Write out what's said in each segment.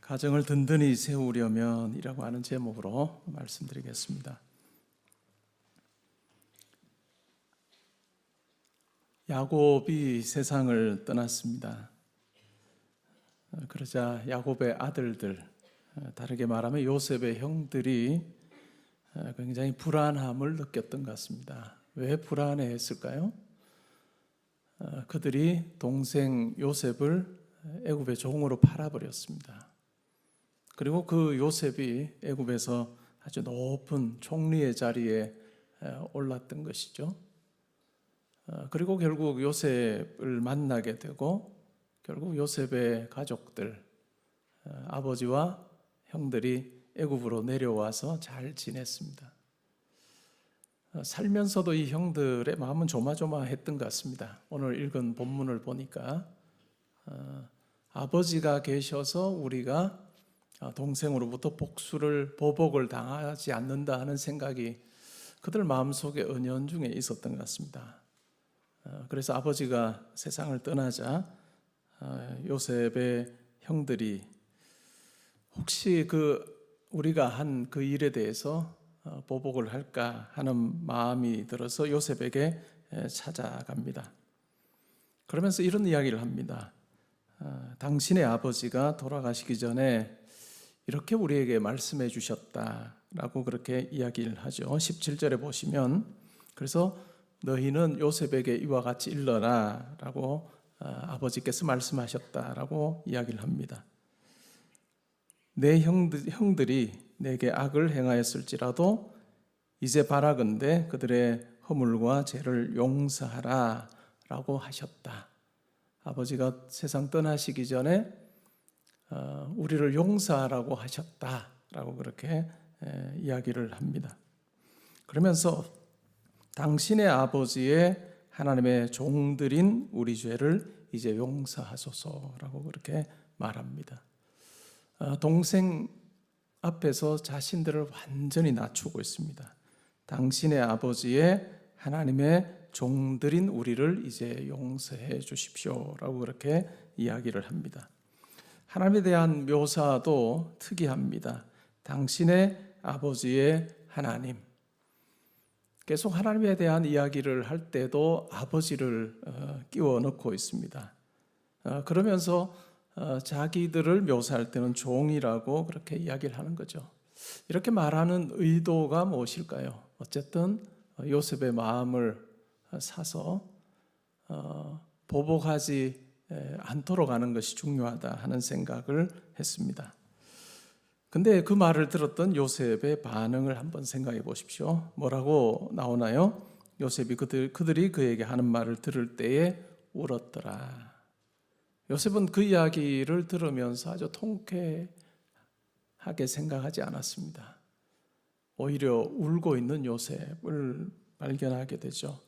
가정을 든든히 세우려면이라고 하는 제목으로 말씀드리겠습니다. 야곱이 세상을 떠났습니다. 그러자 야곱의 아들들, 다르게 말하면 요셉의 형들이 굉장히 불안함을 느꼈던 것 같습니다. 왜 불안해했을까요? 그들이 동생 요셉을 애굽의 종으로 팔아버렸습니다. 그리고 그 요셉이 애굽에서 아주 높은 총리의 자리에 올랐던 것이죠. 그리고 결국 요셉을 만나게 되고 결국 요셉의 가족들, 아버지와 형들이 애굽으로 내려와서 잘 지냈습니다. 살면서도 이 형들의 마음은 조마조마했던 것 같습니다. 오늘 읽은 본문을 보니까 아버지가 계셔서 우리가 동생으로부터 보복을 당하지 않는다 하는 생각이 그들 마음속에 은연중에 있었던 것 같습니다. 그래서 아버지가 세상을 떠나자 요셉의 형들이 혹시 우리가 한 그 일에 대해서 보복을 할까 하는 마음이 들어서 요셉에게 찾아갑니다. 그러면서 이런 이야기를 합니다. 당신의 아버지가 돌아가시기 전에 이렇게 우리에게 말씀해 주셨다라고 그렇게 이야기를 하죠. 17절에 보시면 그래서 너희는 요셉에게 이와 같이 일러라 라고 아버지께서 말씀하셨다라고 이야기를 합니다. 내 형들이 내게 악을 행하였을지라도 이제 바라건대 그들의 허물과 죄를 용서하라 라고 하셨다. 아버지가 세상 떠나시기 전에 우리를 용서하라고 하셨다라고 그렇게 이야기를 합니다. 그러면서 당신의 아버지의 하나님의 종들인 우리 죄를 이제 용서하소서라고 그렇게 말합니다. 동생 앞에서 자신들을 완전히 낮추고 있습니다. 당신의 아버지의 하나님의 종들인 우리를 이제 용서해 주십시오라고 그렇게 이야기를 합니다. 하나님에 대한 묘사도 특이합니다. 당신의 아버지의 하나님. 계속 하나님에 대한 이야기를 할 때도 아버지를 끼워 넣고 있습니다. 그러면서 자기들을 묘사할 때는 종이라고 그렇게 이야기를 하는 거죠. 이렇게 말하는 의도가 무엇일까요? 어쨌든 요셉의 마음을 사서 보복하지 않도록 하는 것이 중요하다 하는 생각을 했습니다. 근데 그 말을 들었던 요셉의 반응을 한번 생각해 보십시오. 뭐라고 나오나요? 요셉이 그들이 그에게 하는 말을 들을 때에 울었더라. 요셉은 그 이야기를 들으면서 아주 통쾌하게 생각하지 않았습니다. 오히려 울고 있는 요셉을 발견하게 되죠.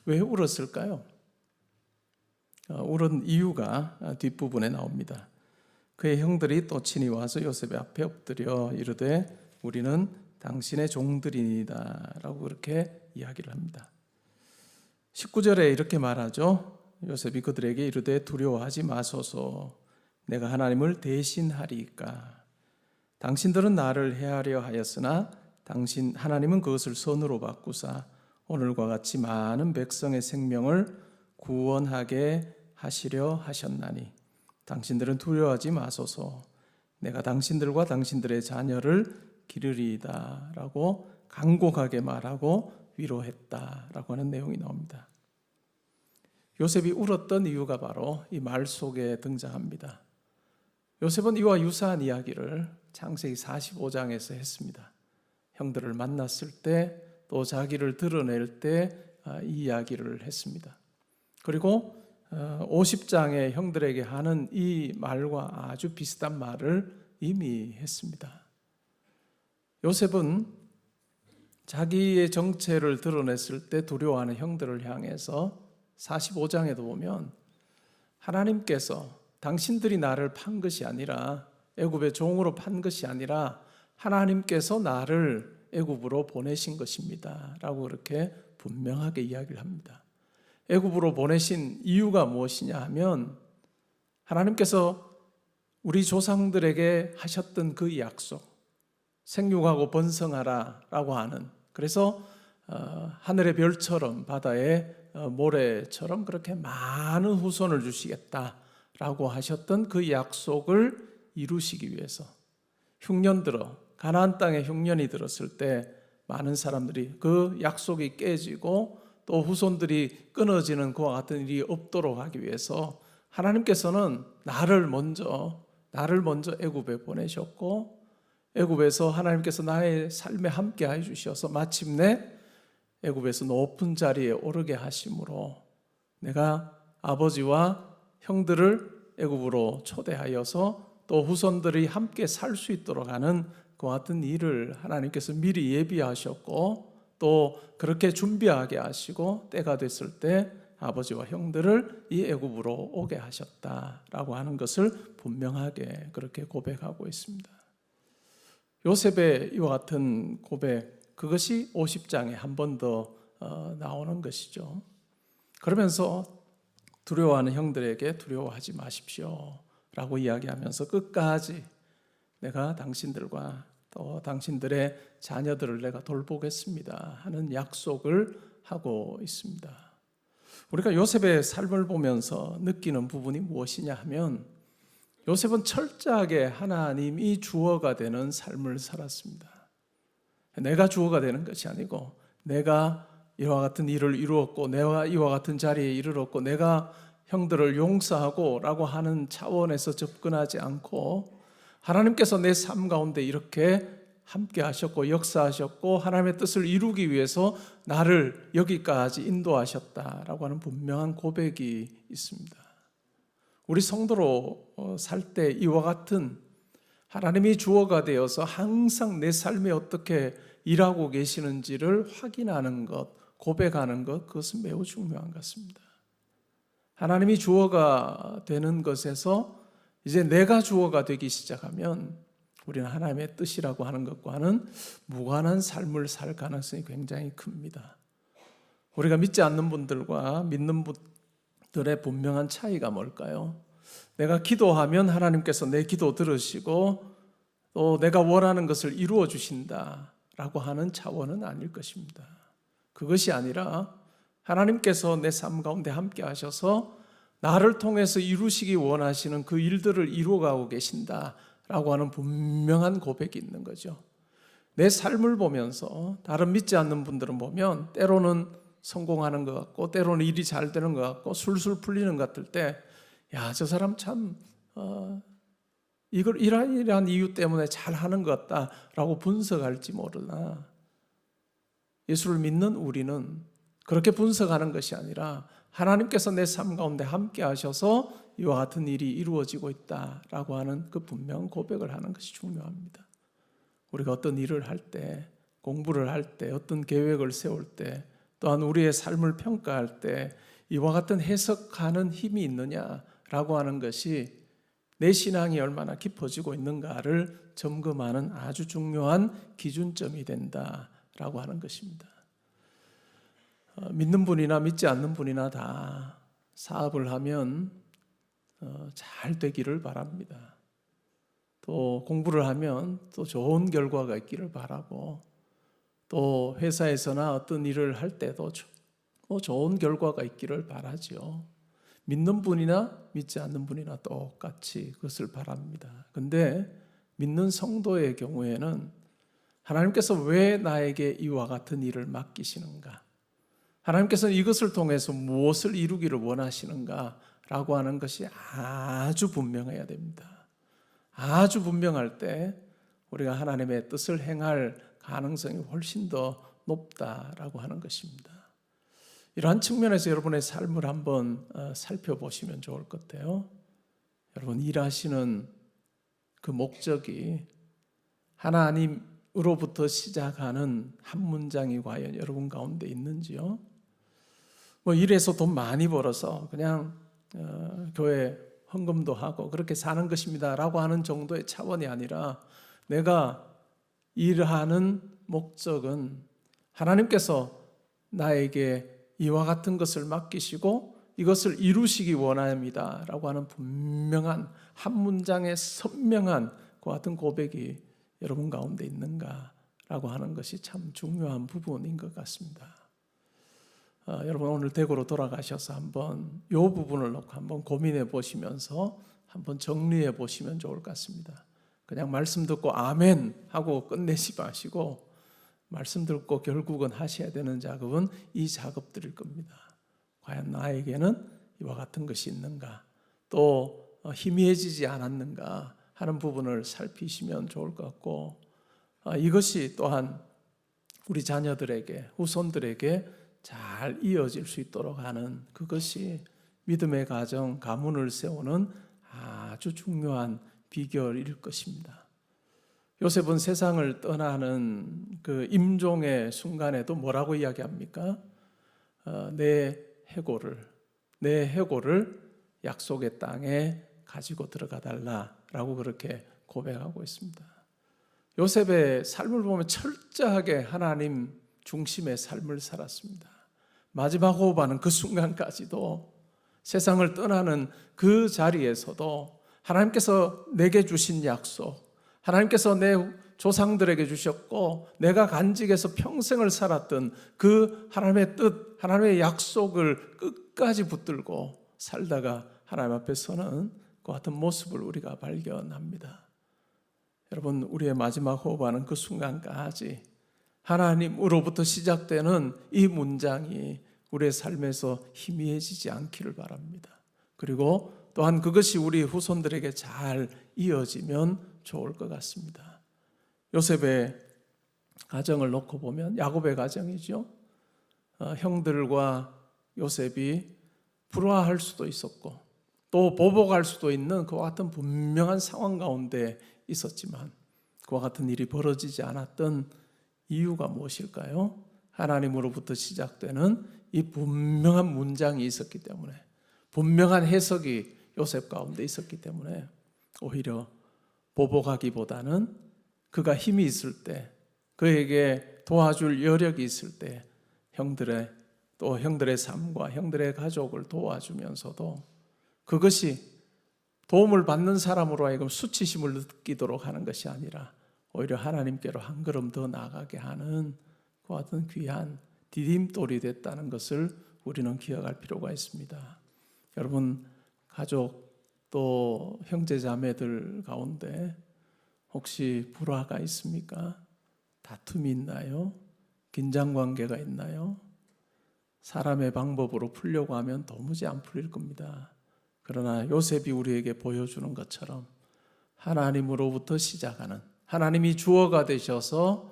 왜 울었을까요? 울은 이유가 뒷부분에 나옵니다. 그의 형들이 또 친히 와서 요셉의 앞에 엎드려 이르되 우리는 당신의 종들이니이다 라고 그렇게 이야기를 합니다. 19절에 이렇게 말하죠. 요셉이 그들에게 이르되 두려워하지 마소서 내가 하나님을 대신하리이까. 당신들은 나를 해하려 하였으나 하나님은 그것을 선으로 바꾸사 오늘과 같이 많은 백성의 생명을 구원하게 하시려 하셨나니 당신들은 두려워하지 마소서 내가 당신들과 당신들의 자녀를 기르리이다 라고 간곡하게 말하고 위로했다라고 하는 내용이 나옵니다. 요셉이 울었던 이유가 바로 이 말 속에 등장합니다. 요셉은 이와 유사한 이야기를 창세기 45장에서 했습니다. 형들을 만났을 때 또 자기를 드러낼 때 이 이야기를 했습니다. 그리고 50장의 형들에게 하는 이 말과 아주 비슷한 말을 이미 했습니다. 요셉은 자기의 정체를 드러냈을 때 두려워하는 형들을 향해서 45장에도 보면 하나님께서 당신들이 나를 판 것이 아니라 애굽의 종으로 판 것이 아니라 하나님께서 나를 애굽으로 보내신 것입니다 라고 그렇게 분명하게 이야기를 합니다. 애굽으로 보내신 이유가 무엇이냐 하면 하나님께서 우리 조상들에게 하셨던 그 약속, 생육하고 번성하라라고 하는, 그래서 하늘의 별처럼 바다의 모래처럼 그렇게 많은 후손을 주시겠다라고 하셨던 그 약속을 이루시기 위해서 흉년 들어 가나안 땅에 흉년이 들었을 때 많은 사람들이 그 약속이 깨지고 또 후손들이 끊어지는 그와 같은 일이 없도록 하기 위해서 하나님께서는 나를 먼저 애굽에 보내셨고, 애굽에서 하나님께서 나의 삶에 함께해 주셔서 마침내 애굽에서 높은 자리에 오르게 하심으로 내가 아버지와 형들을 애굽으로 초대하여서 또 후손들이 함께 살 수 있도록 하는 그와 같은 일을 하나님께서 미리 예비하셨고, 또 그렇게 준비하게 하시고 때가 됐을 때 아버지와 형들을 이 애굽으로 오게 하셨다라고 하는 것을 분명하게 그렇게 고백하고 있습니다. 요셉의 이와 같은 고백, 그것이 50장에 한 번 더 나오는 것이죠. 그러면서 두려워하는 형들에게 두려워하지 마십시오 라고 이야기하면서 끝까지 내가 당신들과 또 당신들의 자녀들을 내가 돌보겠습니다 하는 약속을 하고 있습니다. 우리가 요셉의 삶을 보면서 느끼는 부분이 무엇이냐 하면, 요셉은 철저하게 하나님이 주어가 되는 삶을 살았습니다. 내가 주어가 되는 것이 아니고, 내가 이와 같은 일을 이루었고, 내가 이와 같은 자리에 이르렀고, 내가 형들을 용서하고 라고 하는 차원에서 접근하지 않고, 하나님께서 내 삶 가운데 이렇게 함께 하셨고 역사하셨고 하나님의 뜻을 이루기 위해서 나를 여기까지 인도하셨다라고 하는 분명한 고백이 있습니다. 우리 성도로 살 때 이와 같은 하나님이 주어가 되어서 항상 내 삶에 어떻게 일하고 계시는지를 확인하는 것, 고백하는 것, 그것은 매우 중요한 것 같습니다. 하나님이 주어가 되는 것에서 이제 내가 주어가 되기 시작하면 우리는 하나님의 뜻이라고 하는 것과는 무관한 삶을 살 가능성이 굉장히 큽니다. 우리가 믿지 않는 분들과 믿는 분들의 분명한 차이가 뭘까요? 내가 기도하면 하나님께서 내 기도 들으시고 또 내가 원하는 것을 이루어 주신다라고 하는 차원은 아닐 것입니다. 그것이 아니라 하나님께서 내 삶 가운데 함께 하셔서 나를 통해서 이루시기 원하시는 그 일들을 이루어가고 계신다라고 하는 분명한 고백이 있는 거죠. 내 삶을 보면서 다른 믿지 않는 분들은 보면 때로는 성공하는 것 같고 때로는 일이 잘 되는 것 같고 술술 풀리는 것 같을 때, 야, 저 사람 참 이걸 이러한 이유 때문에 잘하는 것 같다라고 분석할지 모르나, 예수를 믿는 우리는 그렇게 분석하는 것이 아니라 하나님께서 내 삶 가운데 함께 하셔서 이와 같은 일이 이루어지고 있다라고 하는 그 분명한 고백을 하는 것이 중요합니다. 우리가 어떤 일을 할 때, 공부를 할 때, 어떤 계획을 세울 때, 또한 우리의 삶을 평가할 때 이와 같은 해석하는 힘이 있느냐라고 하는 것이 내 신앙이 얼마나 깊어지고 있는가를 점검하는 아주 중요한 기준점이 된다라고 하는 것입니다. 믿는 분이나 믿지 않는 분이나 다 사업을 하면 잘 되기를 바랍니다. 또 공부를 하면 또 좋은 결과가 있기를 바라고, 또 회사에서나 어떤 일을 할 때도 좋은 결과가 있기를 바라죠. 믿는 분이나 믿지 않는 분이나 똑같이 그것을 바랍니다. 그런데 믿는 성도의 경우에는 하나님께서 왜 나에게 이와 같은 일을 맡기시는가? 하나님께서는 이것을 통해서 무엇을 이루기를 원하시는가? 라고 하는 것이 아주 분명해야 됩니다. 아주 분명할 때 우리가 하나님의 뜻을 행할 가능성이 훨씬 더 높다라고 하는 것입니다. 이러한 측면에서 여러분의 삶을 한번 살펴보시면 좋을 것 같아요. 여러분 일하시는 그 목적이 하나님으로부터 시작하는 한 문장이 과연 여러분 가운데 있는지요? 일해서 돈 많이 벌어서 그냥 교회 헌금도 하고 그렇게 사는 것입니다 라고 하는 정도의 차원이 아니라, 내가 일하는 목적은 하나님께서 나에게 이와 같은 것을 맡기시고 이것을 이루시기 원합니다 라고 하는 분명한 한 문장의 선명한 그 같은 고백이 여러분 가운데 있는가 라고 하는 것이 참 중요한 부분인 것 같습니다. 여러분 오늘 댁으로 돌아가셔서 한번 이 부분을 놓고 한번 고민해 보시면서 한번 정리해 보시면 좋을 것 같습니다. 그냥 말씀 듣고 아멘 하고 끝내지 마시고 말씀 듣고 결국은 하셔야 되는 작업은 이 작업들일 겁니다. 과연 나에게는 이와 같은 것이 있는가, 또 희미해지지 않았는가 하는 부분을 살피시면 좋을 것 같고, 이것이 또한 우리 자녀들에게, 후손들에게 잘 이어질 수 있도록 하는, 그것이 믿음의 가정, 가문을 세우는 아주 중요한 비결일 것입니다. 요셉은 세상을 떠나는 그 임종의 순간에도 뭐라고 이야기합니까? 내 해골을 약속의 땅에 가지고 들어가 달라라고 그렇게 고백하고 있습니다. 요셉의 삶을 보면 철저하게 하나님 중심의 삶을 살았습니다. 마지막 호흡하는 그 순간까지도, 세상을 떠나는 그 자리에서도 하나님께서 내게 주신 약속, 하나님께서 내 조상들에게 주셨고 내가 간직해서 평생을 살았던 그 하나님의 뜻, 하나님의 약속을 끝까지 붙들고 살다가 하나님 앞에 서는 그 같은 모습을 우리가 발견합니다. 여러분, 우리의 마지막 호흡하는 그 순간까지 하나님으로부터 시작되는 이 문장이 우리의 삶에서 희미해지지 않기를 바랍니다. 그리고 또한 그것이 우리 후손들에게 잘 이어지면 좋을 것 같습니다. 요셉의 가정을 놓고 보면, 야곱의 가정이죠. 형들과 요셉이 불화할 수도 있었고 또 보복할 수도 있는 그와 같은 분명한 상황 가운데 있었지만, 그와 같은 일이 벌어지지 않았던 이유가 무엇일까요? 하나님으로부터 시작되는 이 분명한 문장이 있었기 때문에, 분명한 해석이 요셉 가운데 있었기 때문에 오히려 보복하기보다는 그가 힘이 있을 때, 그에게 도와줄 여력이 있을 때 형들의 삶과 형들의 가족을 도와주면서도, 그것이 도움을 받는 사람으로 하여금 수치심을 느끼도록 하는 것이 아니라 오히려 하나님께로 한 걸음 더 나아가게 하는 그 같은 귀한 디딤돌이 됐다는 것을 우리는 기억할 필요가 있습니다. 여러분, 가족 또 형제 자매들 가운데 혹시 불화가 있습니까? 다툼이 있나요? 긴장 관계가 있나요? 사람의 방법으로 풀려고 하면 도무지 안 풀릴 겁니다. 그러나 요셉이 우리에게 보여주는 것처럼 하나님으로부터 시작하는, 하나님이 주어가 되셔서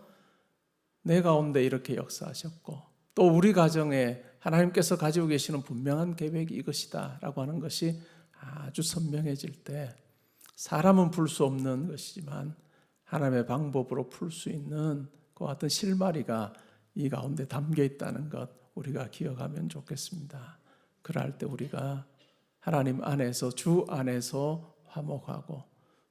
내 가운데 이렇게 역사하셨고 또 우리 가정에 하나님께서 가지고 계시는 분명한 계획이 이것이다 라고 하는 것이 아주 선명해질 때, 사람은 풀 수 없는 것이지만 하나님의 방법으로 풀 수 있는 그 같은 실마리가 이 가운데 담겨 있다는 것 우리가 기억하면 좋겠습니다. 그럴 때 우리가 하나님 안에서, 주 안에서 화목하고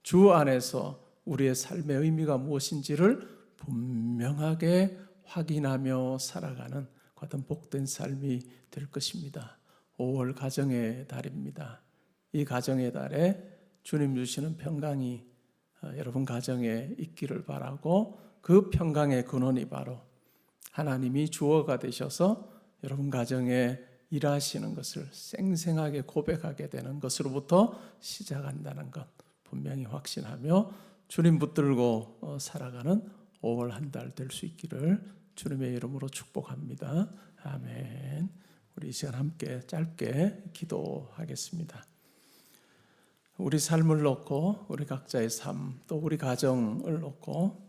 주 안에서 우리의 삶의 의미가 무엇인지를 분명하게 확인하며 살아가는 그 같은 복된 삶이 될 것입니다. 5월 가정의 달입니다. 이 가정의 달에 주님 주시는 평강이 여러분 가정에 있기를 바라고, 그 평강의 근원이 바로 하나님이 주어가 되셔서 여러분 가정에 일하시는 것을 생생하게 고백하게 되는 것으로부터 시작한다는 것 분명히 확신하며 주님 붙들고 살아가는 5월 한 달 될 수 있기를 주님의 이름으로 축복합니다. 아멘. 우리 이 시간 함께 짧게 기도하겠습니다. 우리 삶을 놓고, 우리 각자의 삶, 또 우리 가정을 놓고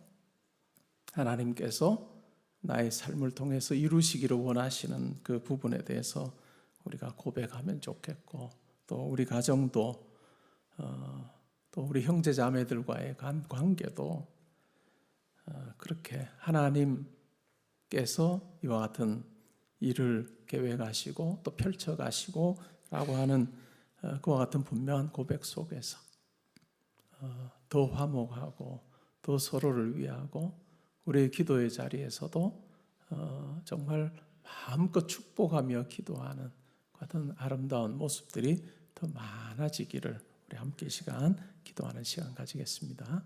하나님께서 나의 삶을 통해서 이루시기를 원하시는 그 부분에 대해서 우리가 고백하면 좋겠고, 또 우리 가정도 또 우리 형제 자매들과의 관계도 그렇게 하나님께서 이와 같은 일을 계획하시고 또 펼쳐가시고 라고 하는 그와 같은 분명한 고백 속에서 더 화목하고 더 서로를 위하고 우리의 기도의 자리에서도 정말 마음껏 축복하며 기도하는 같은 아름다운 모습들이 더 많아지기를 우리 함께 시간 기도하는 시간 가지겠습니다.